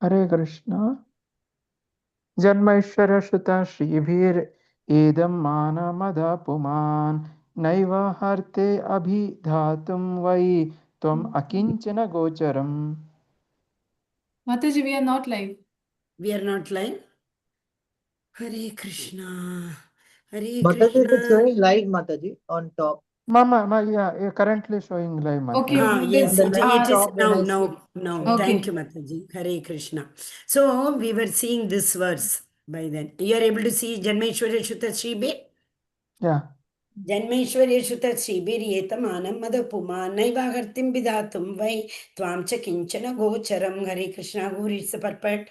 Hare Krishna. Janmaishwarya Shuta Shribhir Edam Mana Mada Puman Naiva Harte Abhidhatum Vai Tvam Akinchana Gocharam. Mataji, we are not live. We are not live. Hare Krishna. Hare Mataji, it is Krishna. showing live, Mataji, on top. Mama, yeah, currently showing live. Okay, Mataji. Yes, On it the is top when I now. see. Okay. Thank you, Mataji. Hare Krishna. So, we were seeing this verse by then. You are able to see Janmeshwarya Shuta Shribir? Yeah. Janmeshwarya Shuta Shribir Yetamanam Madapuma Naivahartim Bidatum Vai Tvam Cha Kinchana Gocharam. Hare Krishna. Who reads the purport?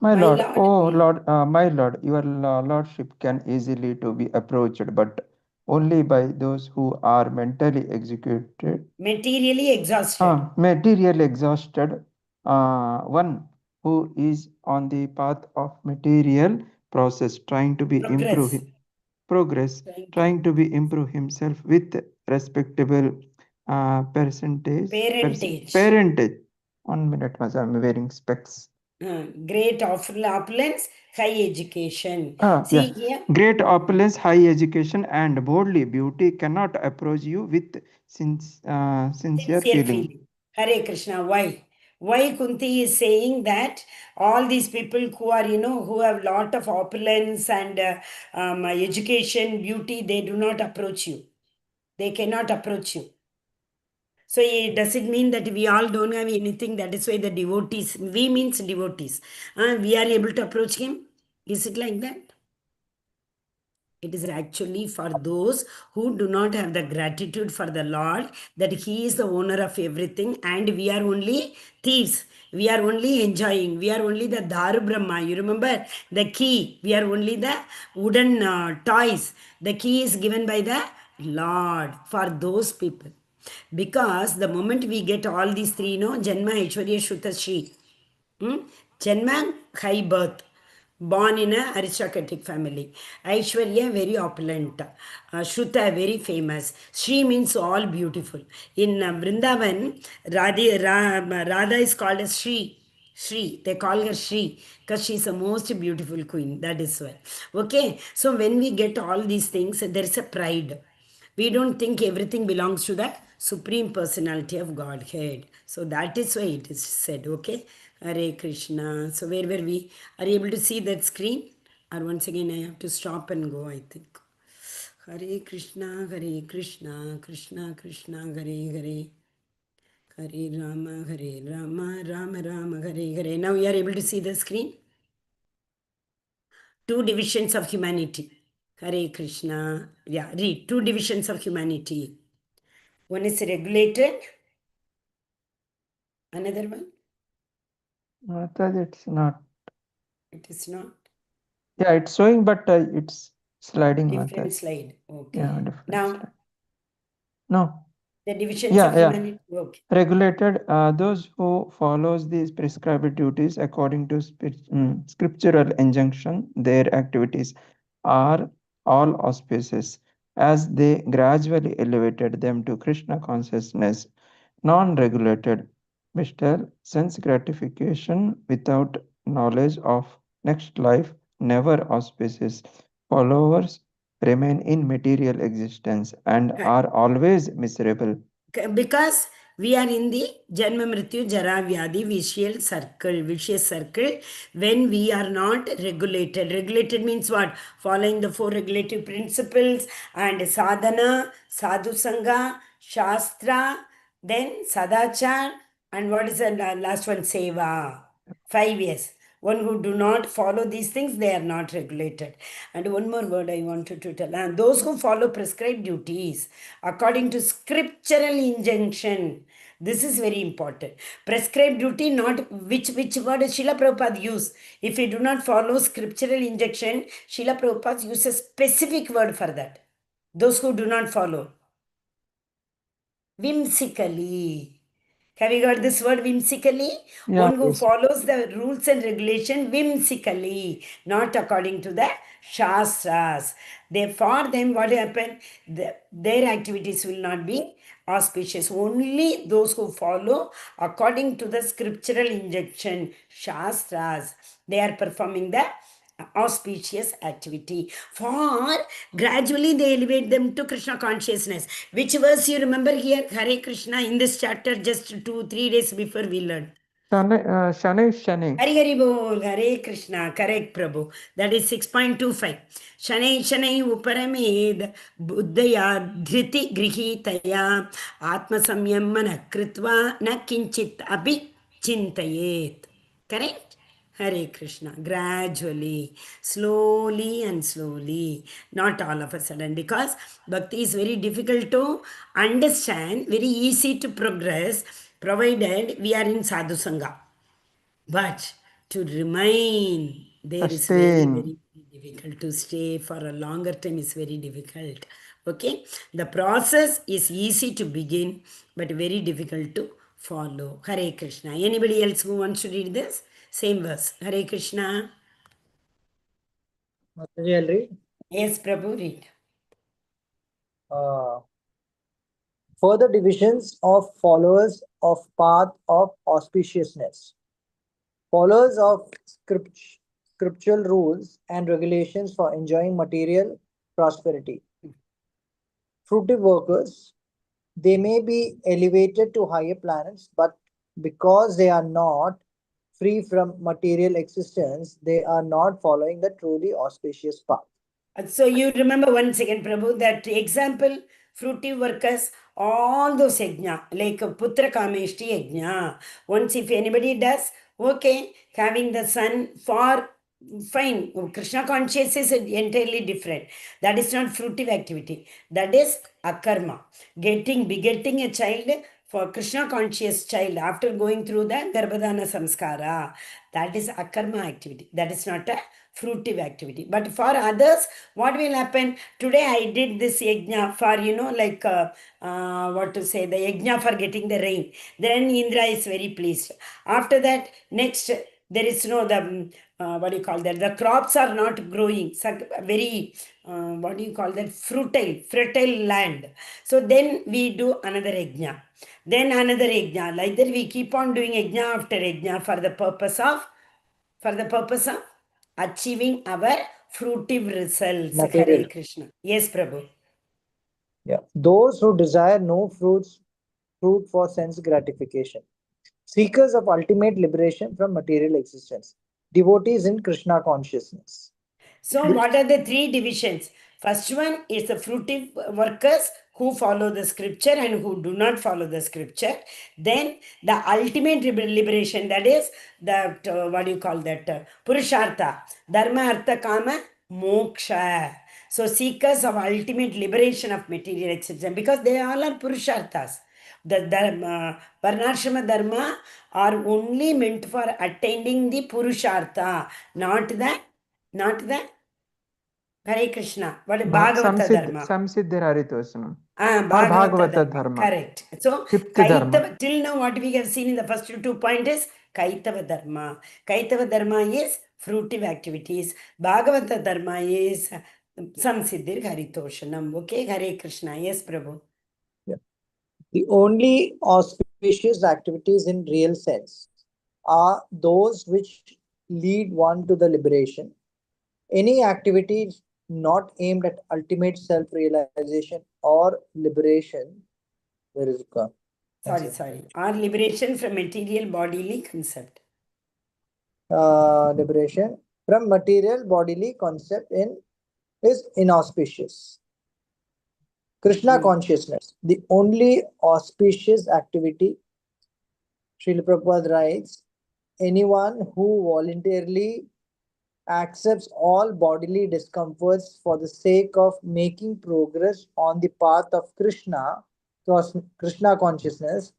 My My lord, Lord. oh Lord, my lord, your lordship can easily to be approached, but only by those who are mentally executed, Materially exhausted. material exhausted, one who is on the path of material process, trying to be progress, trying to be improve himself with respectable parentage. 1 minute, I'm wearing specs. Great opulence, high education. See here. Great opulence, high education, and boldly beauty cannot approach you with sincere feeling. Hare Krishna. Why? Why Kunti is saying that all these people who are, who have lot of opulence and education, beauty, they do not approach you. They cannot approach you. So it doesn't mean that we all don't have anything. That is why the devotees, we means devotees. We are able to approach him. Is it like that? It is actually for those who do not have the gratitude for the Lord, that He is the owner of everything and we are only thieves. We are only enjoying. We are only the Daru Brahma. You remember the key. We are only the wooden toys. The key is given by the Lord for those people. Because the moment we get all these three, Janma, Aishwarya, Shuta, Shri. Janma, high birth. Born in a aristocratic family. Aishwarya, very opulent. Shruta, very famous. Shri means all beautiful. In Vrindavan, Radha is called as Shri. Shri, they call her Shri because she is the most beautiful queen. That is why. Okay, so when we get all these things, there is a pride. We don't think everything belongs to the Supreme Personality of Godhead. So that is why it is said, okay? Hare Krishna. So where were we? Are you able to see that screen? Or once again I have to stop and go, I think. Hare Krishna, Hare Krishna, Krishna Krishna, Hare Hare. Hare Rama, Hare Rama, Rama Rama, Hare Hare. Now you are able to see the screen? Two divisions of humanity. Hare Krishna. Yeah, read. Two divisions of humanity. One is regulated. Another one? It's not. It is not. Yeah, it's showing, but it's sliding. Different slide. Okay. Yeah, different Now, slide. No. the divisions of humanity. Okay. Regulated, those who follows these prescribed duties according to scriptural injunction, their activities are all auspicious, as they gradually elevated them to Krishna consciousness. Non-regulated, Mr. Sense gratification without knowledge of next life, never auspicious. Followers remain in material existence and are always miserable. Because we are in the Janma Mrityu Jara Vyadhi vicious circle, when we are not regulated. Regulated means what? Following the four regulative principles and sadhana, sadhu sangha, shastra, then sadachar, and what is the last one? Seva. 5 years. One who do not follow these things, they are not regulated. And one more word I wanted to tell. And those who follow prescribed duties according to scriptural injunction. This is very important. Prescribed duty, not which word Srila Prabhupada use. If we do not follow scriptural injunction, Srila Prabhupada uses a specific word for that. Those who do not follow. Whimsically. Have you got this word whimsically? Yeah, One who yes. follows the rules and regulation whimsically, not according to the Shastras. For them, what happened? Their activities will not be auspicious. Only those who follow according to the scriptural injunction, Shastras, they are performing the auspicious activity. For gradually they elevate them to Krishna consciousness. Which verse you remember here? Hare Krishna in this chapter, just 2-3 days before we learned. Shane. Hari Hari Bol, Hare Krishna, correct Prabhu. That is 6.25. Shanai Shanai Uparamed Buddhaya Dhriti Grihitaya Atma Samyamana Kritva Na Kinchit Abhi Chintayet. Correct? Hare Krishna. Gradually, slowly and slowly, not all of a sudden, because bhakti is very difficult to understand, very easy to progress, provided we are in sadhu sangha. But to remain there is very, Sustain. very difficult. To stay for a longer time is very difficult. Okay? The process is easy to begin, but very difficult to follow. Hare Krishna. Anybody else who wants to read this? Same verse. Hare Krishna. Mataji, I'll read. Yes, Prabhu, read. Uh, Further divisions of followers of path of auspiciousness. Followers of scriptural rules and regulations for enjoying material prosperity. Fruitive workers, they may be elevated to higher planets, but because they are not free from material existence, they are not following the truly auspicious path. So you remember once again, Prabhu, that example, fruitive workers, all those yajna, like Putra Kameshti yajna. Once if anybody does, okay, having the son for fine. Krishna conscious is entirely different. That is not fruitive activity. That is akarma. Begetting a child for Krishna conscious child after going through the Garbhadana samskara. That is akarma activity. That is not a fruitive activity. But for others, what will happen? Today I did this yajna for, like, what to say, the yajna for getting the rain. Then Indra is very pleased. After that, next, there is no, what do you call that? The crops are not growing. Very, what do you call that? Fertile land. So then we do another yajna. Then another yajna. Like that we keep on doing yajna after yajna for the purpose of achieving our fruitive results. Material. Hare Krishna. Yes, Prabhu. Yeah. Those who desire no fruit for sense gratification. Seekers of ultimate liberation from material existence. Devotees in Krishna consciousness. So, what are the three divisions? First one is the fruitive workers who follow the scripture and who do not follow the scripture. Then the ultimate liberation, that is that, what do you call that? Purushartha, Dharma, Artha, Kama, Moksha. So, seekers of ultimate liberation of material existence, because they all are Purusharthas. The Varnashrama Dharma are only meant for attaining the Purushartha, not the Hare Krishna. What is Bhagavata Dharma? Samsiddhiraritosanam. Or Bhagavata Bhagavata Dharma. Dharma. Correct. So, Fifth Dharma. Kaitava, till now, what we have seen in the first 2 points is Kaitava Dharma. Kaitava Dharma is fruitive activities. Bhagavata Dharma is Samsiddhir Haritoshanam. Okay, Hare Krishna. Yes, Prabhu. Yeah. The only auspicious activities in real sense are those which lead one to the liberation. Any activity not aimed at ultimate self-realization or liberation, there is a Sorry. Or liberation from material bodily concept. liberation from material bodily concept is inauspicious. Krishna consciousness, the only auspicious activity, Srila Prabhupada writes, anyone who voluntarily accepts all bodily discomforts for the sake of making progress on the path of Krishna consciousness,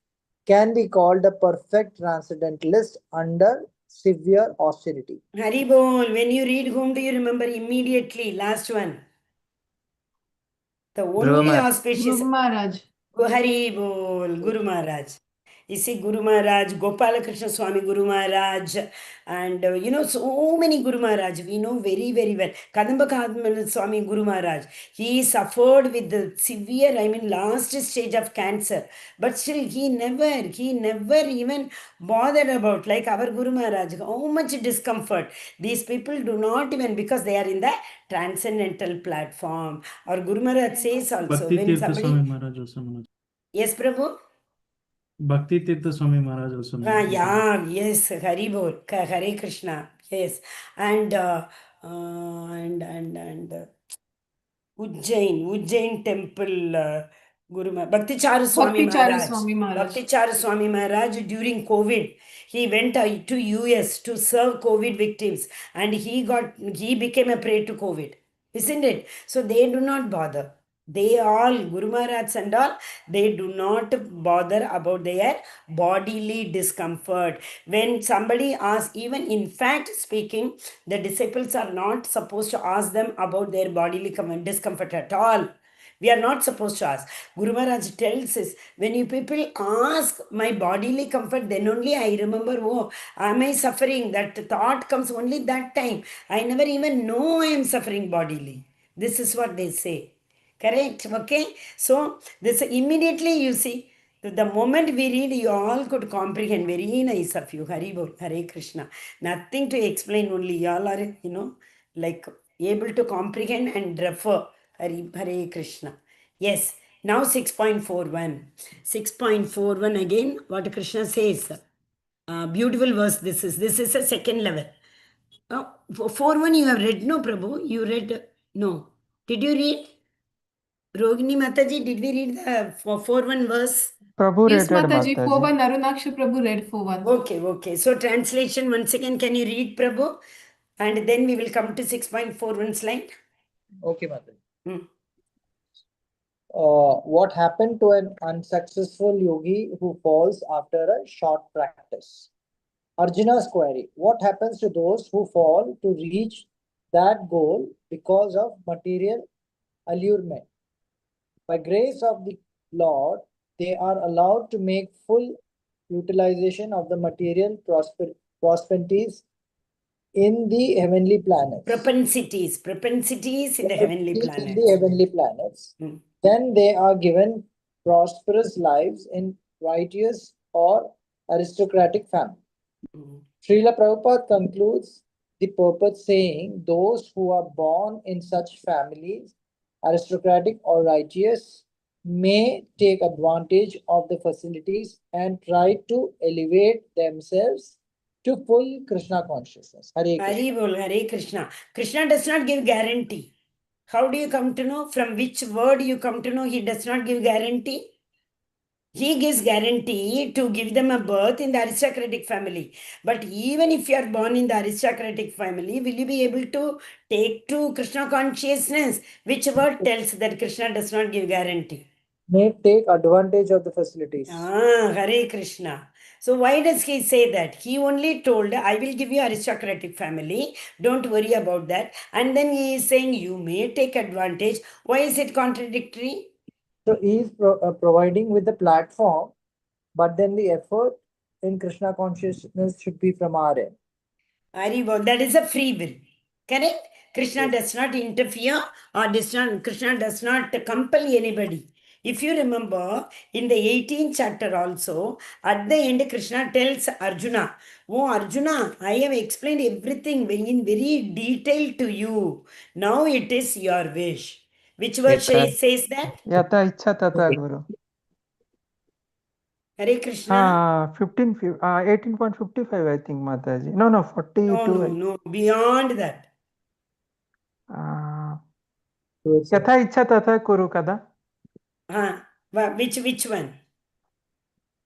can be called a perfect transcendentalist under severe austerity. Haribol, when you read, whom do you remember immediately? Last one. The only auspicious. Guru Maharaj. Haribol, Guru Maharaj. You see Guru Maharaj, Gopala Krishna Swami Guru Maharaj, and so many Guru Maharaj. We know very, very well. Kadamba Kadamba Swami Guru Maharaj. He suffered with the severe, last stage of cancer. But still, he never even bothered about, like our Guru Maharaj, how much discomfort. These people do not even, because they are in the transcendental platform. Our Guru Maharaj says also, Bhakti when Tirtha somebody... Swami Maharaj also. Manoj. Yes, Prabhu? Bhakti Tirtha Swami Maharaj also. Manoj. Yeah, yes, Hari Bol, Hare Krishna, yes, and Ujjain temple, Bhakti Charu Swami Bhakti Charu Maharaj. Swami Maharaj. Bhakti Charu Swami Maharaj during COVID, he went to US to serve COVID victims, and he became a prey to COVID, isn't it? So they do not bother. They all, Guru Maharaj and all, they do not bother about their bodily discomfort. When somebody asks, even in fact speaking, the disciples are not supposed to ask them about their bodily discomfort at all. We are not supposed to ask. Guru Maharaj tells us, when you people ask my bodily comfort, then only I remember, oh, am I suffering? That thought comes only that time. I never even know I am suffering bodily. This is what they say. Correct? Okay? So, this immediately you see, the moment we read, you all could comprehend. Very nice of you. Hari Bol, Hare Krishna. Nothing to explain, only you all are, like able to comprehend and refer. Hare Krishna. Yes. Now 6.41. 6.41 again, what Krishna says. Beautiful verse this is. This is a second level. 4.1 you have read, no, Prabhu? You read, no. Did you read? Rogini Mataji, did we read the 4.1 verse? Prabhu Yes, read Mataji. Mataji. 4-1 Arunaksha Prabhu read 4-1. Okay. So translation once again, can you read, Prabhu? And then we will come to 6.41 slide. Okay, Mataji. Hmm. What happened to an unsuccessful yogi who falls after a short practice? Arjuna's query: what happens to those who fall to reach that goal because of material allurement? By grace of the Lord, they are allowed to make full utilization of the material prosperities in the heavenly planets. Propensities in the heavenly In planets. the heavenly planets. Hmm. Then they are given prosperous lives in righteous or aristocratic family. Srila Prabhupada concludes the purport saying, those who are born in such families, aristocratic or righteous, may take advantage of the facilities and try to elevate themselves to full Krishna consciousness. Hare Krishna. Hari Bol, Hare Krishna. Krishna does not give guarantee. How do you come to know? From which word you come to know he does not give guarantee? He gives guarantee to give them a birth in the aristocratic family. But even if you are born in the aristocratic family, will you be able to take to Krishna consciousness? Which word tells that Krishna does not give guarantee? May take advantage of the facilities. Hare Krishna. So why does he say that? He only told, I will give you aristocratic family. Don't worry about that. And then he is saying, you may take advantage. Why is it contradictory? So he is providing with the platform, but then the effort in Krishna consciousness should be from our end. Haribol, that is a free will. Correct? Krishna does not interfere or Krishna does not compel anybody. If you remember, in the 18th chapter also, at the end, Krishna tells Arjuna, oh Arjuna, I have explained everything in very detail to you. Now it is your wish. Which verse says that? Yata ichha tata Guru. Hare Krishna? 18.55 I think Mataji. No, 42. No, beyond that. Yatha ichha tata kuru kada. Which one?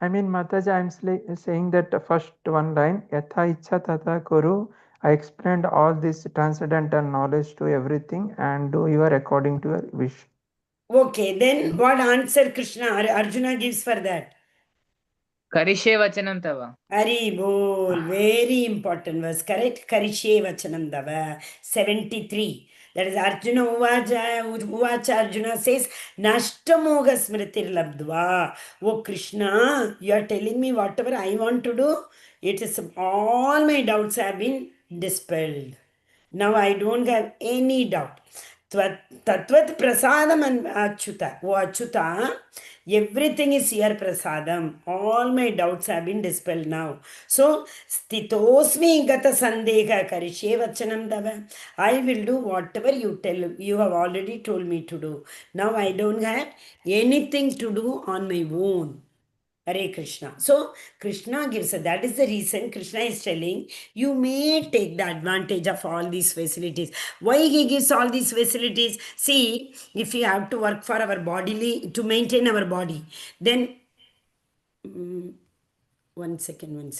I mean, Mataji, I'm saying that the first one line, Yatha ichha tata kuru. I explained all this transcendental knowledge to everything and do your according to your wish. Okay, then what answer Krishna, Arjuna gives for that? Karishe vachanam tava. Hari Bol, very important verse, correct? Karishe vachanam tava, 73. That is Arjuna Uvacha. Arjuna says, Nashtamoga Smritir Labdva. Oh Krishna, you are telling me whatever I want to do, it is all my doubts have been dispelled. Now I don't have any doubt. Tatvat prasadam and Achyuta. Oh Achyuta, everything is here prasadam. All my doubts have been dispelled now. So, stitosmi gata sandeha karishe vachanam dava. I will do whatever you have already told me to do. Now I don't have anything to do on my own. Hare Krishna. So Krishna gives us, that is the reason Krishna is telling you may take the advantage of all these facilities. Why he gives all these facilities? See, if we have to work for our bodily, to maintain our body, then 1 second.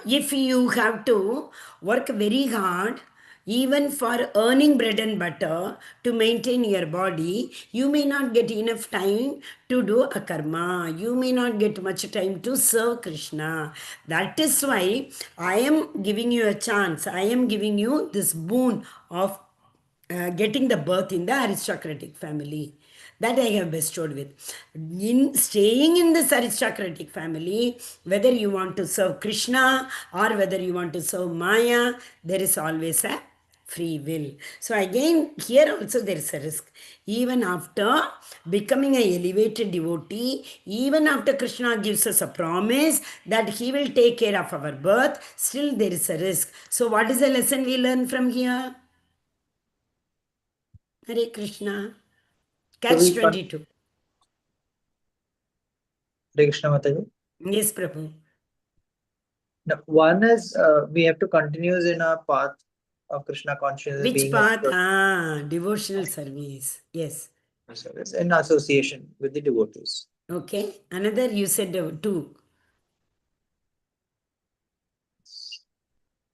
If you have to work very hard, even for earning bread and butter to maintain your body, you may not get enough time to do a karma. You may not get much time to serve Krishna. That is why I am giving you a chance. I am giving you this boon of getting the birth in the aristocratic family that I have bestowed with. In staying in this aristocratic family, whether you want to serve Krishna or whether you want to serve Maya, there is always a free will. So again, here also there is a risk. Even after becoming an elevated devotee, even after Krishna gives us a promise that he will take care of our birth, still there is a risk. So what is the lesson we learn from here? Hare Krishna. So Catch we 22. Hare Krishna Mataji. Yes, Prabhu. Now, one is we have to continue in our path of Krishna consciousness Which being path? a Devotional service. Yes. service in association with the devotees. Okay. Another you said two.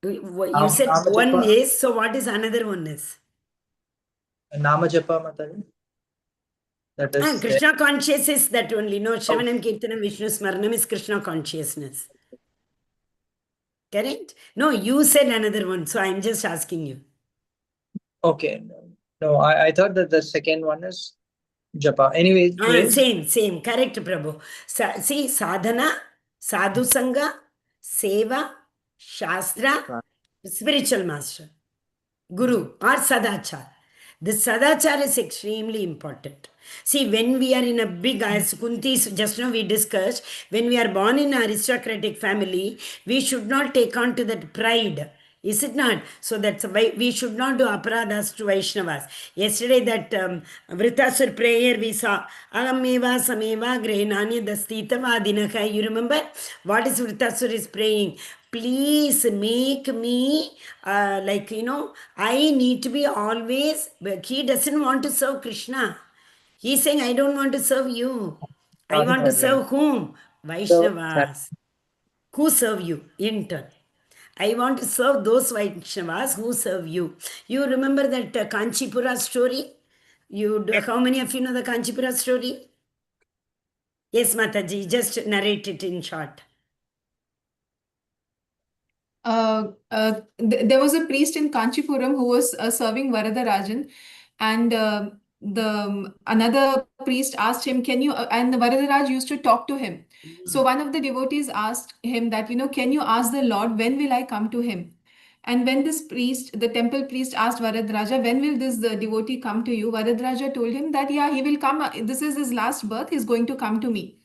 You said Nama one Japa, is. So what is another one is? Nama Japa Mataji. That is Krishna conscious is that only. No, Shravanam Kirtanam Vishnu Smaranam is Krishna consciousness. Correct? No, you said another one. So I'm just asking you. okay. No, I thought that the second one is Japa. Anyway, Same. Correct, Prabhu. See, sadhana, sadhu sangha, seva, shastra, spiritual master, guru, or sadachar. The sadachar is extremely important. See, when we are in a big, as Kunti, just now we discussed, when we are born in an aristocratic family, we should not take on to that pride. Is it not? So that's why we should not do aparadhas to Vaishnavas. Yesterday, that Vritasur prayer we saw, Agameva Sameva Grehnanya Dastitava Dinaka. You remember? What is Vritasur is praying? Please make me, I need to be always, but he doesn't want to serve Krishna. He's saying, I don't want to serve you. I want to serve whom? So, Vaishnavas. Who serve you in turn. I want to serve those Vaishnavas who serve you. You remember that Kanchipura story? How many of you know the Kanchipura story? Yes, Mataji, just narrate it in short. There was a priest in Kanchipuram who was serving Varadarajan, and the another priest asked him, "Can you?" And the Varadaraj used to talk to him. So one of the devotees asked him that, "Can you ask the Lord when will I come to him?" And when this priest, the temple priest, asked Varadaraja, "When will this the devotee come to you?" Varadaraja told him that, "Yeah, he will come. This is his last birth. He's going to come to me."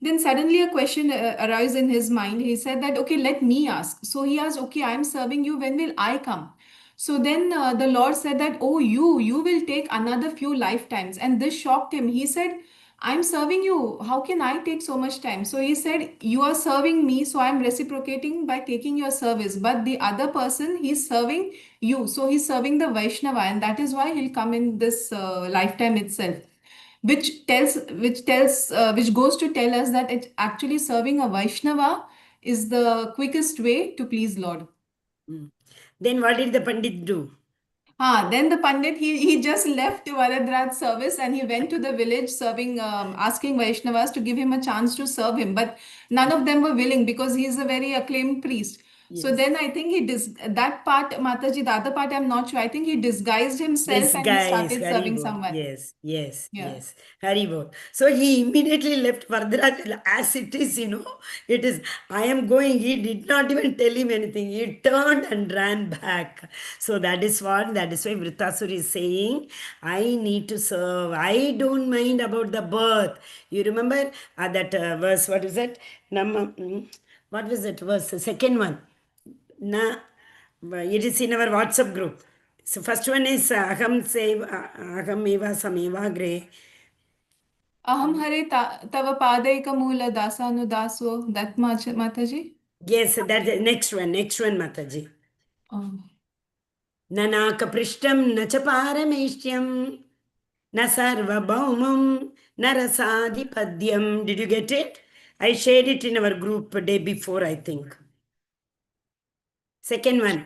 Then suddenly a question arose in his mind. He said that, "Okay, let me ask." So he asked, "Okay, I'm serving you. When will I come?" So then the Lord said that, "Oh, you will take another few lifetimes." And this shocked him. He said, "I'm serving you. How can I take so much time?" So he said, "You are serving me, so I'm reciprocating by taking your service. But the other person, he's serving you. So he's serving the Vaishnava, and that is why he'll come in this lifetime itself." Which goes to tell us that it actually serving a Vaishnava is the quickest way to please Lord. Then what did the Pandit do? Then the Pandit, he just left Varadraj's service and he went to the village serving, asking Vaishnavas to give him a chance to serve him. But none of them were willing because he is a very acclaimed priest. So Yes. then I think that part, Mataji, the other part I'm not sure. I think he disguised himself Yes, and he guys, started Hari serving bol. someone. Yes, yes, Yeah. yes. Hari bol. So he immediately left Varadaraj as it is, it is, I am going. He did not even tell him anything. He turned and ran back. So that is why Vritasura is saying, I need to serve. I don't mind about the birth. You remember that verse, what is it? What was it verse? The second one. Na, it is in our WhatsApp group. So first one is aham eva sameva gre. Aham hare tava padaika mula dasanudaso. That much, Mataji? Yes, that's the next one, Mataji. Oh. Nanaka prishtam na chaparameshyam na sarvabhaumam na rasadhipadyam. Did you get it? I shared it in our group day before, I think. Second one.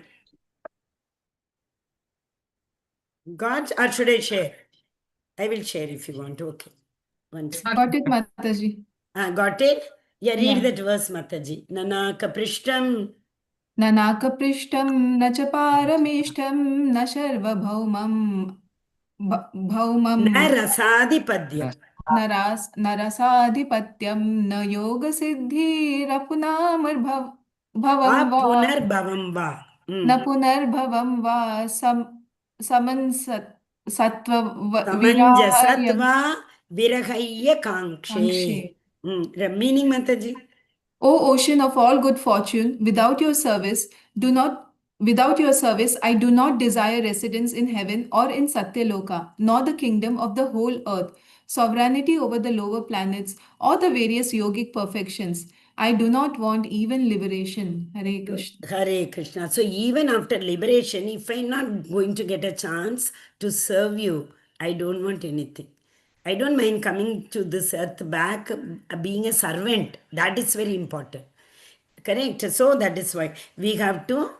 Got or should I share? I will share if you want. Okay. Once. Got it, Mataji. Got it? Yeah, read Yeah. that verse, Mataji. Nanaka prishtam. ननाकपृष्ठं न च पारमेष्ठं न शर्वभौमं भौमं Na rasadhipadyam. नरसाधिपत्यं न योगसिद्धिरपुनामर्भवं वा Apunarbhavam va. न पुनर्भवं वा समन्सत्त्वविराहार्यं Samanjasatva virahaya काङ्क्षे. kankshe. The meaning, Mataji? O ocean of all good fortune, without your service, I do not desire residence in heaven or in Satyaloka, nor the kingdom of the whole earth, sovereignty over the lower planets, or the various yogic perfections. I do not want even liberation. Hare Krishna. Hare Krishna. So even after liberation, if I'm not going to get a chance to serve you, I don't want anything. I don't mind coming to this earth back, being a servant. That is very important. Correct. So that is why we have to.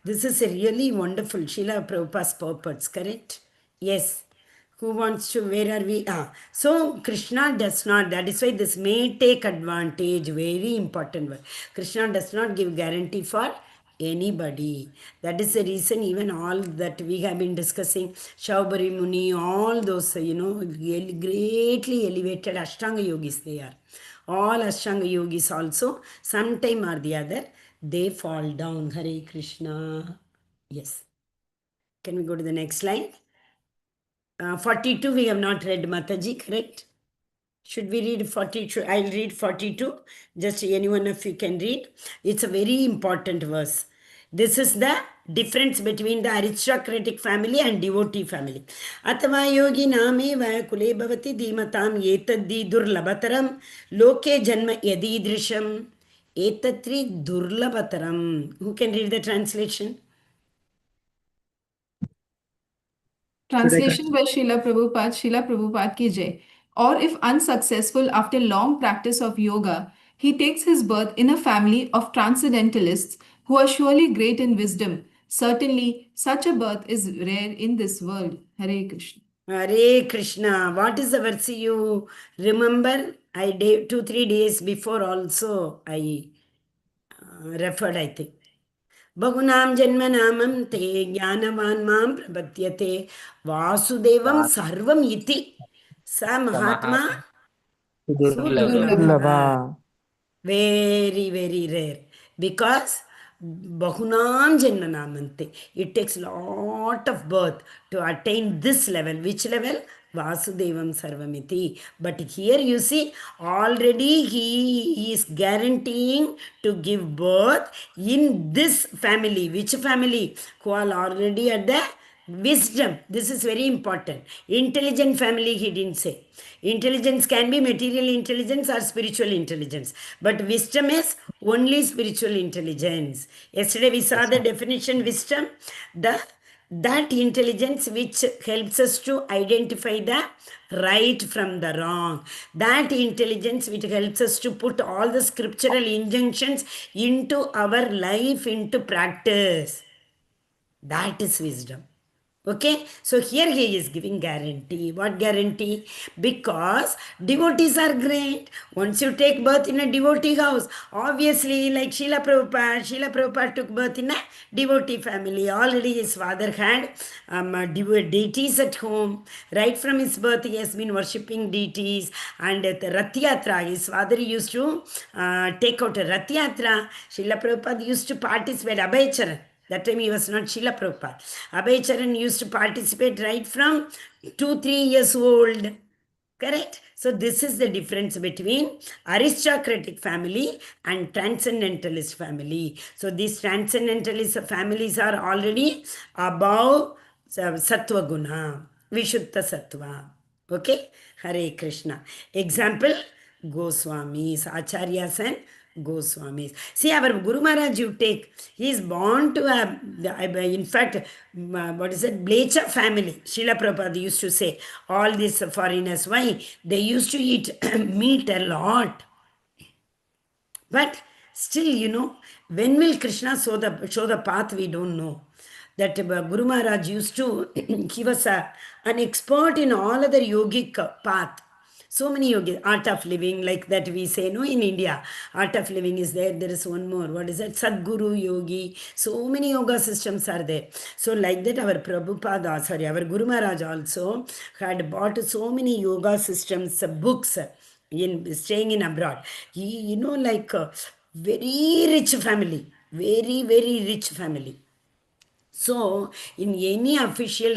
This is a really wonderful Srila Prabhupada's purpose. Correct. Yes. Who wants to? Where are we? So Krishna does not. That is why this may take advantage. Very important word. Krishna does not give guarantee for anybody. That is the reason even all that we have been discussing, Shaubari Muni, all those, greatly elevated Ashtanga yogis they are. All Ashtanga yogis also, sometime or the other, they fall down. Hare Krishna. Yes. Can we go to the next slide? 42 we have not read, Mataji, correct? Should we read 42? I'll read 42. Just any one of you can read. It's a very important verse. This is the difference between the aristocratic family and devotee family. Atava yogi name va kule bhavati dhimatam etaddi durlabhataram loke janma yadidrisham etatri durlabhataram. Who can read the translation? Translation by Srila Prabhupada ki jai. Or if unsuccessful after long practice of yoga, he takes his birth in a family of transcendentalists who are surely great in wisdom. Certainly, such a birth is rare in this world. Hare Krishna. Hare Krishna. What is the verse you remember? I did 2-3 days before also I referred, I think. Bahunam janmanamam te jnanavan mam prabhatyate vasudevam sarvam iti sa mahatma Durlabha. sudurlabha. Very, very rare. Because Bahunam Janmanamante. It takes lot of birth to attain this level. Which level? Vasudevam Sarvamiti. But here you see, already he is guaranteeing to give birth in this family. Which family? Who are already at the wisdom. This is very important. Intelligent family, he didn't say. Intelligence can be material intelligence or spiritual intelligence. But wisdom is only spiritual intelligence. Yesterday we saw the definition wisdom. That intelligence which helps us to identify the right from the wrong. That intelligence which helps us to put all the scriptural injunctions into our life, into practice. That is wisdom. Okay, so here he is giving guarantee. What guarantee? Because devotees are great. Once you take birth in a devotee house, obviously, like Srila Prabhupada took birth in a devotee family. Already his father had deities at home. Right from his birth, he has been worshipping deities. And at the Rath Yatra, his father used to take out a Rath Yatra. Srila Prabhupada used to participate. Abhay that time he was not Srila Prabhupada. Abhay Charan used to participate right from 2-3 years old. Correct? So this is the difference between aristocratic family and transcendentalist family. So these transcendentalist families are already above Sattva Guna, Vishuddha Sattva. Okay? Hare Krishna. Example, Goswamis, Acharyas and Goswamis. See, our Guru Maharaj, you take, he is born to a, in fact, what is it, Blecha family. Srila Prabhupada used to say, all these foreigners, why? They used to eat meat a lot. But still, when will Krishna show the path, we don't know. That Guru Maharaj used to, he was an expert in all other yogic path. So many yogi, art of living, like that we say, no, in India, art of living is there. There is one more. What is that? Sadguru Yogi. So many yoga systems are there. So like that, our our Guru Maharaj also had bought so many yoga systems, books in staying in abroad. He, like a very rich family, very, very rich family. So, in any official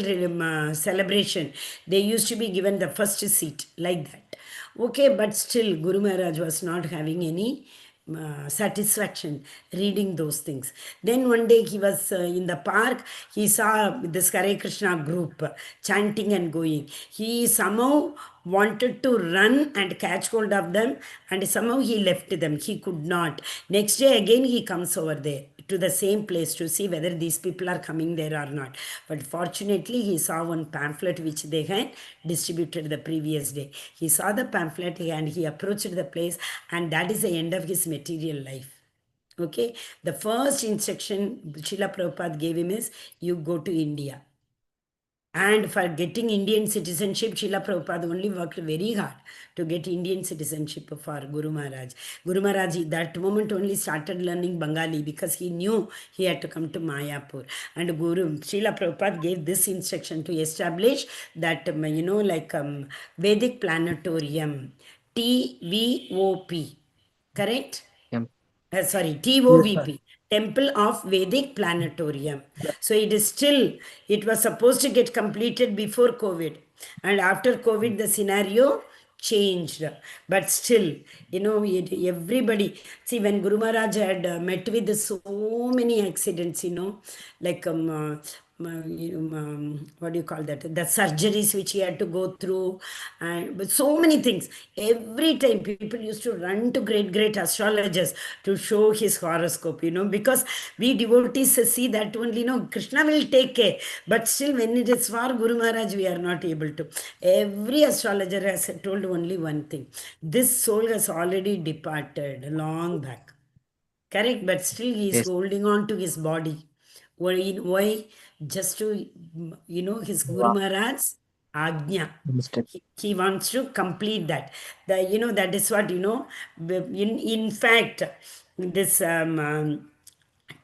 celebration, they used to be given the first seat, like that. Okay, but still, Guru Maharaj was not having any satisfaction reading those things. Then one day he was in the park, he saw this Hare Krishna group chanting and going. He somehow wanted to run and catch hold of them, and somehow he left them. He could not. Next day again he comes over there to the same place to see whether these people are coming there or not. But fortunately, he saw one pamphlet which they had distributed the previous day. He saw the pamphlet and he approached the place, and that is the end of his material life. Okay, the first instruction Srila Prabhupada gave him is, you go to India. And for getting Indian citizenship, Srila Prabhupada only worked very hard to get Indian citizenship for Guru Maharaj. Guru Maharaj, that moment only started learning Bengali because he knew he had to come to Mayapur. And Srila Prabhupada gave this instruction to establish that, Vedic Planetarium, TVOP, correct? Sorry, Yes, sir. TOVP, Temple of Vedic Planetarium. So it was supposed to get completed before COVID. And after COVID, the scenario changed. But still, everybody, see, when Guru Maharaj had met with so many accidents, like what do you call that? The surgeries which he had to go through, and but so many things. Every time people used to run to great astrologers to show his horoscope, because we devotees see that only, Krishna will take care. But still, when it is for Guru Maharaj, we are not able to. Every astrologer has told only one thing: this soul has already departed long back. Correct, but still he is Yes. holding on to his body. Why? Just to, his Guru Wow. Maharaj's Ajna. Understood. He wants to complete that. That is what, in fact, this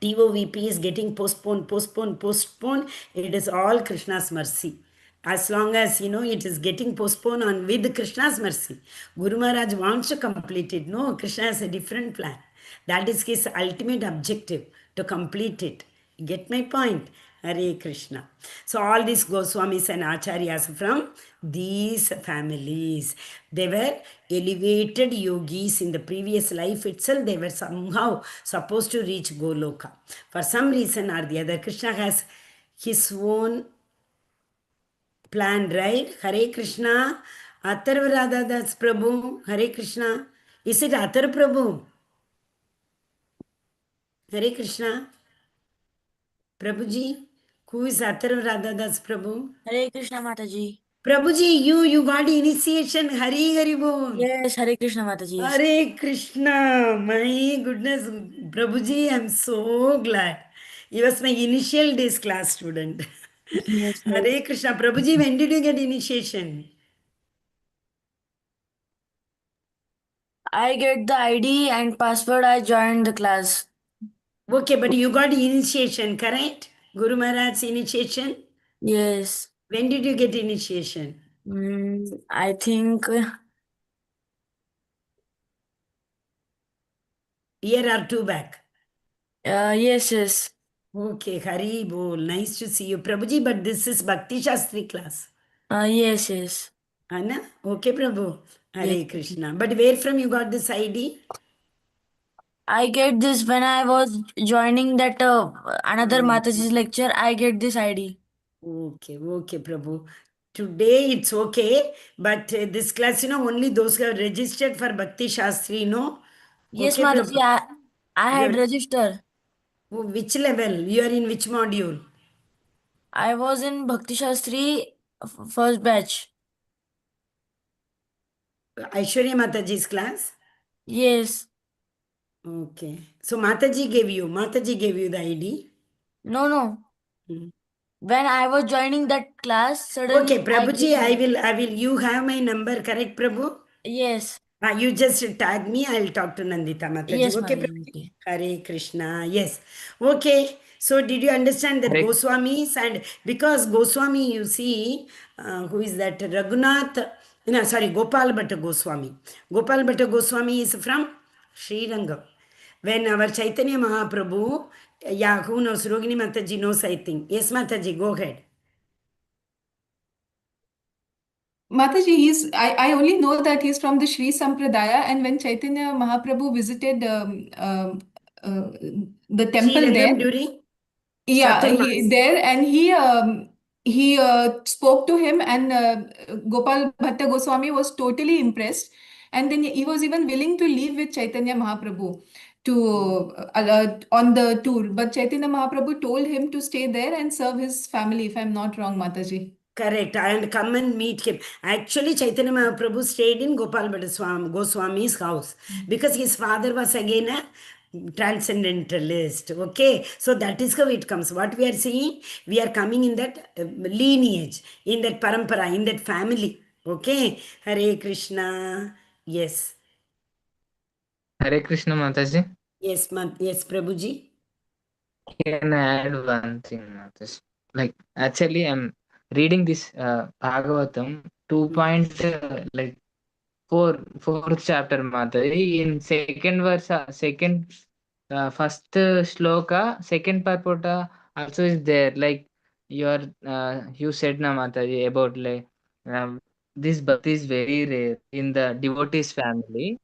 TOVP is getting postponed. It is all Krishna's mercy. As long as, it is getting postponed on with Krishna's mercy. Guru Maharaj wants to complete it. No, Krishna has a different plan. That is his ultimate objective, to complete it. Get my point? Hare Krishna. So all these Goswamis and Acharyas from these families, they were elevated yogis in the previous life itself. They were somehow supposed to reach Goloka. For some reason or the other, Krishna has his own plan, right? Hare Krishna. Atharva Radha Das Prabhu. Hare Krishna. Is it Athar Prabhu? Hare Krishna. Prabhuji, who is Atharva Radha Das Prabhu? Hare Krishna Mataji. Prabhuji, you got initiation. Hari Hari Bol. Yes, Hare Krishna Mataji. Hare Krishna. My goodness. Prabhuji, I'm so glad. He was my initial days class student. Yes, sir. Hare Krishna. Prabhuji, when did you get initiation? I get the ID and password. I joined the class. Okay, but you got initiation, correct? Guru Maharaj's initiation? Yes. When did you get initiation? I think Year or two back. yes, yes. Okay, Hari Bol. Nice to see you. Prabhuji, but this is Bhakti Shastri class. Yes, yes. Anna? Okay, Prabhu. Yes. Hare Krishna. But where from you got this ID? I get this when I was joining that another Mataji's lecture. I get this ID. Okay, okay, Prabhu. Today it's okay, but this class, only those who have registered for Bhakti Shastri, no? Yes, Okay, Mataji. Prabhu. I You had are, registered. which level? You are in which module? I was in Bhakti Shastri first batch. Aishwarya Mataji's class? Yes. Okay. So Mataji gave you the ID? No, no. Hmm. When I was joining that class, Okay, suddenly I get Prabhuji, I will, you have my number, correct, Prabhu? yes. You just tag me, I'll talk to Nandita Mataji. Yes, Okay, Mataji. Prabhuji? Okay. Hare Krishna. Yes. Okay. So, did you understand that Hare Goswamis and because Goswami, you see, who is that? Raghunath, no, sorry, Gopal Bhatta Goswami. Gopal Bhatta Goswami is from Sri Rangam. When our Chaitanya Mahaprabhu, yeah, who knows? Rogini Mataji knows, I think. Yes, Mataji, go ahead. Mataji, I only know that he's from the Sri Sampradaya, and when Chaitanya Mahaprabhu visited the Sri temple there, Rangam during yeah, he Chaturmas. there, and he spoke to him, and Gopal Bhatta Goswami was totally impressed, and then he was even willing to leave with Chaitanya Mahaprabhu to on the tour, but Chaitanya Mahaprabhu told him to stay there and serve his family, if I'm not wrong, Mataji. Correct, and come and meet him. Actually, Chaitanya Mahaprabhu stayed in Gopal Bhatta Goswami's house because his father was again a transcendentalist. Okay, so that is how it comes. What we are seeing, we are coming in that lineage, in that parampara, in that family. Okay, Hare Krishna. Yes, Hare Krishna Mataji. yes, yes, Prabhuji. Can I add one thing, Mataji? Like actually, I'm reading this Bhagavatam 2 point like fourth chapter, Mataji. In second verse, second first shloka, second purport also is there. Like you said, na Mataji, about like this bhakti is very rare in the devotees family.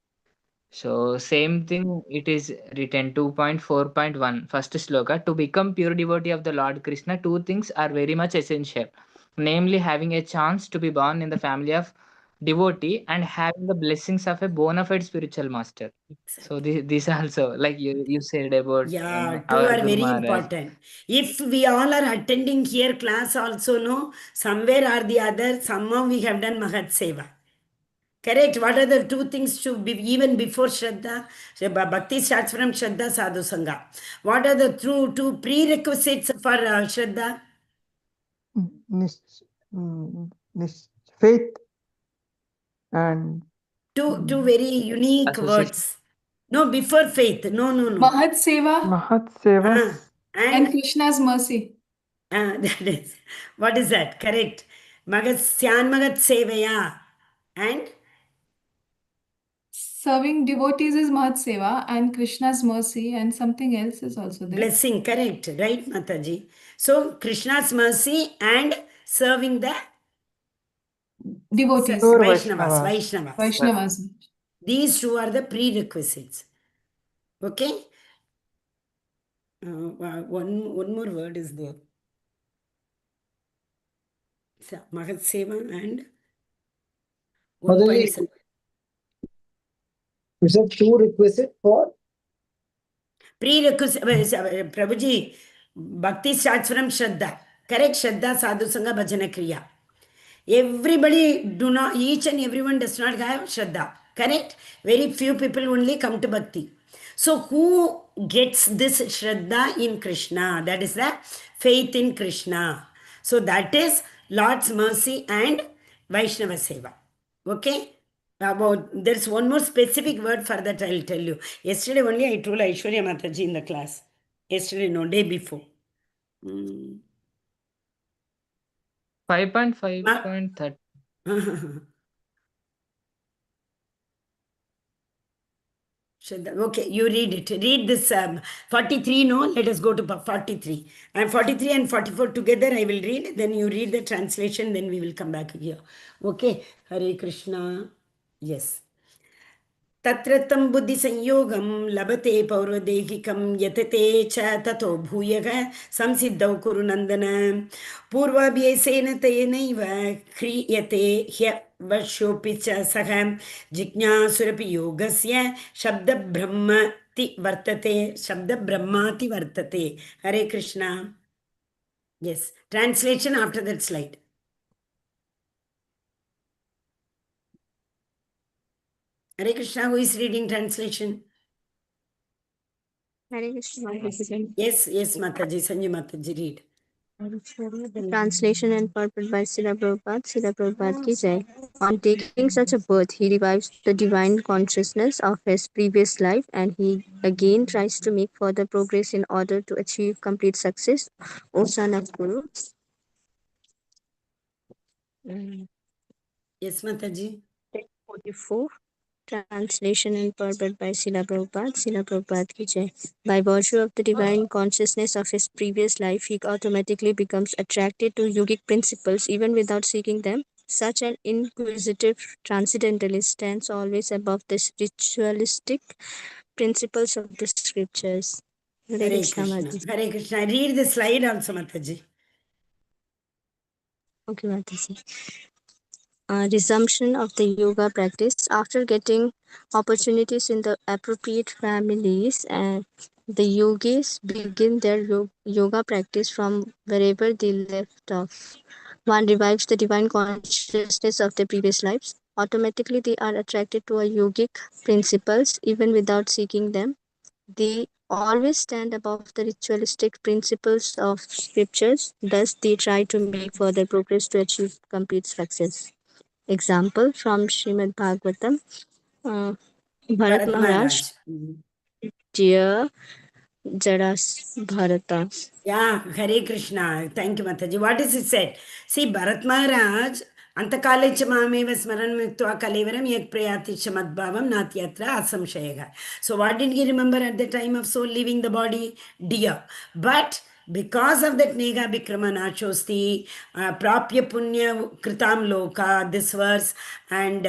So same thing it is written 2.4.1 first sloka, to become pure devotee of the Lord Krishna, two things are very much essential, namely having a chance to be born in the family of devotee and having the blessings of a bona fide spiritual master. So this also like you said about Yeah, two our are Guru very Maharaj. important. If we all are attending here class also, no, somewhere or the other, somehow we have done Mahat Seva. Correct. What are the two things to be even before Shraddha? Bhakti starts from Shraddha Sadhu Sangha. What are the two prerequisites for Shraddha? Nis- Faith and Two very unique Association. words. No, before faith. No, no, no. Mahat Seva Mahat Sevas. And and Krishna's mercy. that is, what is that? Correct. Magat Sevaya. And Serving devotees is Mahat Seva, and Krishna's mercy, and something else is also there. blessing. Correct. Right, Mataji? So, Krishna's mercy and serving the Devotees, Pure Vaishnavas. Vaishnavas. Vaishnavas. Vaishnavas. These two are the prerequisites. Okay? One more word is there. Mahat Seva and Mataji, 1.7. you said two requisite for Prerequisite, Prabhuji, Bhakti starts from Shraddha. Correct? Shraddha, Sadhu Sangha, Bhajana Kriya. Everybody do not, each and everyone does not have Shraddha. Correct? Very few people only come to Bhakti. So who gets this Shraddha in Krishna? That is the faith in Krishna. So that is Lord's mercy and Vaishnava Seva. Okay? There's one more specific word for that I'll tell you. Yesterday only I told Aishwarya Mataji in the class. Yesterday, no, day before. 5.5.30. Okay, you read it. Read this 43, no? Let us go to 43. And 43 and 44 together I will read. Then you read the translation, then we will come back here. Okay, Hare Krishna. Yes. तत्र तं बुद्धिसंयोगं लभते पौर्वदेहिकं यतते च ततो भूयः संसिद्धौ कुरु नन्दन पूर्वाभ्यासेन तेनैव ह्रियते ह्यवश्योऽपि च सः जिज्ञासुरपि योगस्य शब्दब्रह्मति वर्तते शब्दब्रह्माति वर्तते हरे Krishna yes translation after that slide Hare Krishna who is reading translation Hare Krishna. yes Mataji Sanjay Mataji read The translation and purport by Srila Prabhupada, Srila Prabhupada ki jai. On taking such a birth, he revives the divine consciousness of his previous life and he again tries to make further progress in order to achieve complete success. O son of Guru. Yes, Mataji. 44. Translation and purport by Srila Prabhupada, Srila Prabhupada ki jai. By virtue of the divine consciousness of his previous life, he automatically becomes attracted to yogic principles even without seeking them. Such an inquisitive transcendentalist stands always above the ritualistic principles of the scriptures. Hare Hare Krishna, Krishna. Mataji. Hare Krishna. Read the slide also, Mataji. Okay, Mataji. Resumption of the yoga practice after getting opportunities in the appropriate families, and the yogis begin their yoga practice from wherever they left off. One revives the divine consciousness of their previous lives. Automatically, they are attracted to a yogic principles even without seeking them. They always stand above the ritualistic principles of scriptures. Thus, they try to make further progress to achieve complete success. Example from Srimad Bhagavatam, Bharat Bharat Maharaj, Maharaj. dear Jadas Bharata. Yeah, Hare Krishna. Thank you, Mataji. What is it said? See, Bharat Maharaj, Antakale cha mameva smaran muktva kalevaram yak prayati cha madbhavam natyatra asamshayega. So what did he remember at the time of soul leaving the body? Dear. But because of that Nega Bikrama Nachosti, Prapya Punya Kritam Loka, this verse, and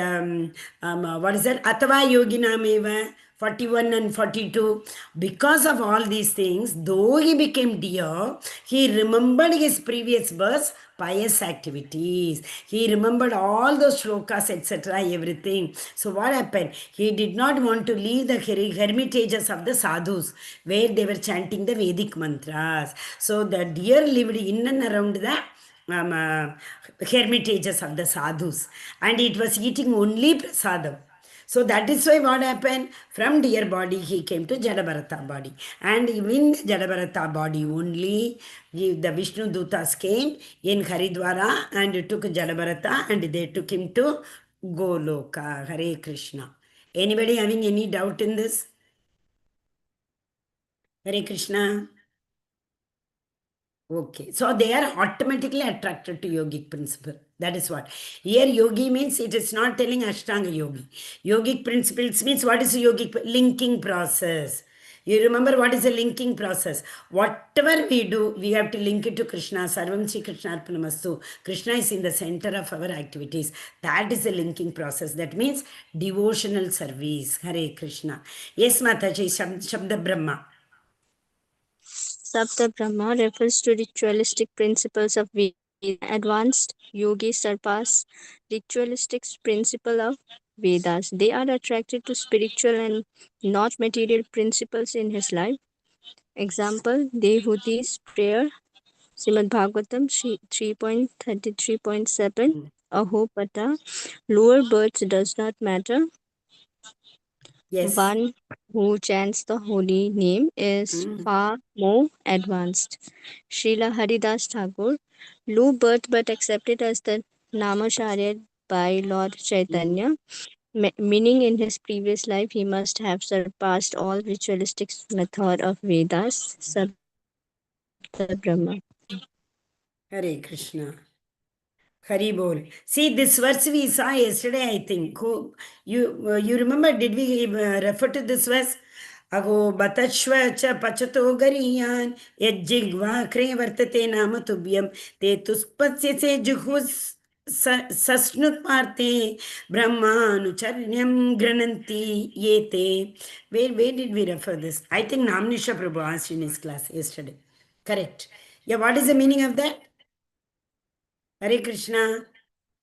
what is that? Atava Yoginameva. 41 and 42. Because of all these things, though he became dear, he remembered his previous births, pious activities. He remembered all those shlokas, etc., everything. So what happened? He did not want to leave the hermitages of the sadhus, where they were chanting the Vedic mantras. So the deer lived in and around the hermitages of the sadhus. And it was eating only prasadam. So that is why what happened? From deer body, he came to Jadabharata body. And in Jadabharata body only, the Vishnu Dutas came in Haridwara and took Jadabharata and they took him to Goloka. Hare Krishna. Anybody having any doubt in this? Hare Krishna. Okay, so they are automatically attracted to yogic principle. That is what. Here yogi means it is not telling Ashtanga yogi. Yogic principles means what is a yogic linking process. You remember what is a linking process? Whatever we do, we have to link it to Krishna. Sarvam Shri Krishna Arpanamastu. Krishna is in the center of our activities. That is a linking process. That means devotional service. Hare Krishna. Yes, Mataji, Shabda Brahma. Sapta Brahma refers to ritualistic principles of Veda. Advanced yogis surpass ritualistic principle of Vedas. They are attracted to spiritual and not material principles in his life. Example, Devhuti's prayer, Srimad Bhagavatam 3.33.7. Aho Pata, lower birth does not matter. Yes. One who chants the holy name is far more advanced. Srila Haridas Thakur, low birth but accepted as the Namacharya by Lord Chaitanya, meaning in his previous life he must have surpassed all ritualistic method of Vedas, Saptabrahma. Hare Krishna. Hari Bol. See, this verse we saw yesterday, I think. You remember, did we refer to this verse? Ago batashva cha pachato gariyan yajjigva kre vartate nama tubhyam te tuspasya se juhus sasnut parte brahmanucharyam grananti yete. Where did we refer this? I think Namnisha Prabhu asked in his class yesterday. Correct. Yeah, what is the meaning of that? Hare Krishna.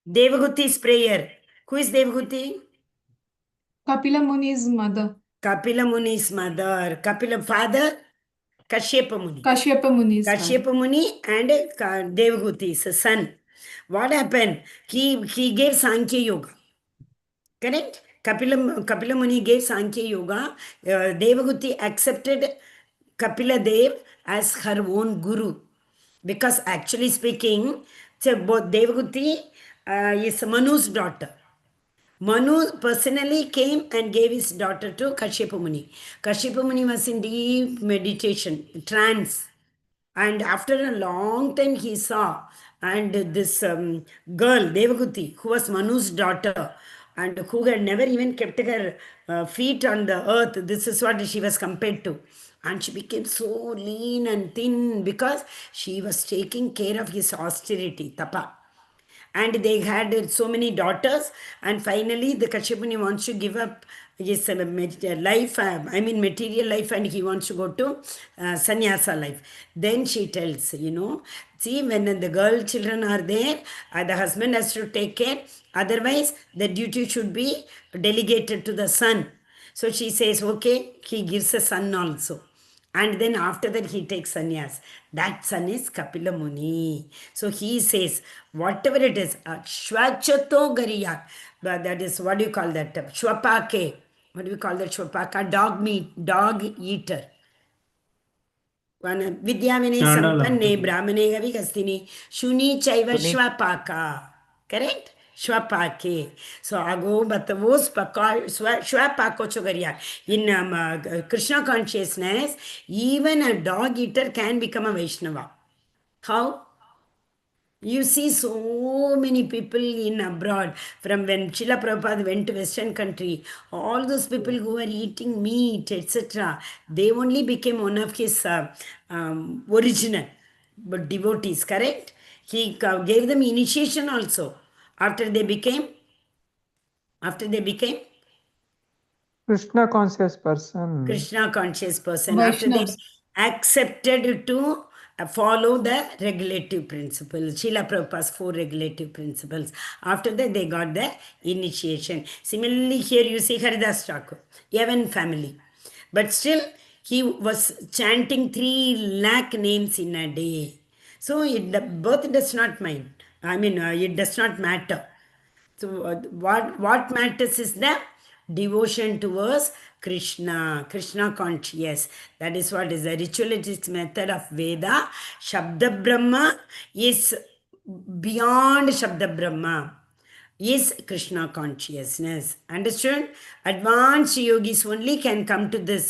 Devaguti's prayer. Who is Devaguti? Kapila Muni's mother. Kapila Muni's mother. Kapila father? Kashyapa Muni. Kashyapa Muni's father. Kashyapa Muni and Devaguti's son. What happened? He gave Sankhya Yoga. Correct? Kapila Muni gave Sankhya Yoga. Devaguti accepted Kapila Dev as her own guru. Because actually speaking, so both Devaguti is Manu's daughter. Manu personally came and gave his daughter to Kashyapa Muni. Kashyapa Muni was in deep meditation, trance. And after a long time he saw, and this girl, Devaguti, who was Manu's daughter, and who had never even kept her feet on the earth, this is what she was compared to. And she became so lean and thin because she was taking care of his austerity, tapa. And they had so many daughters, and finally the Kashyapuni wants to give up his life, material life, and he wants to go to sannyasa life. Then she tells, see, when the girl children are there, the husband has to take care, otherwise the duty should be delegated to the son. So she says, okay, he gives a son also. And then after that he takes sannyas. That son is Kapila Muni. So he says, whatever it is, Shvachato Gariyak, but that is, what do you call that? Shwapake. What do we call that? Shwapaka? Dog eater. Vidyavinay Sampanne Brahmane Gavikastini Shuni Chaiva Shwapaka. Correct? Shwapake. So ago batavos shwapako chogariya. In Krishna consciousness, even a dog eater can become a Vaishnava. How? You see so many people in abroad, from when Srila Prabhupada went to Western country, all those people who were eating meat, etc., they only became one of his original devotees, correct? He gave them initiation also. After they became Krishna conscious person. Krishna conscious person. Vaishnavas. After they accepted to follow the regulative principles, Srila Prabhupada's 4 regulative principles. After that, they got the initiation. Similarly, here you see Haridas Thakur, Yavan family. But still, he was chanting 3 lakh names in a day. So, birth does not mind. It does not matter. So, what matters is the devotion towards Krishna conscious. That is what is the ritualistic method of Veda. Shabda Brahma is beyond Shabda Brahma, is Krishna consciousness. Understood? Advanced yogis only can come to this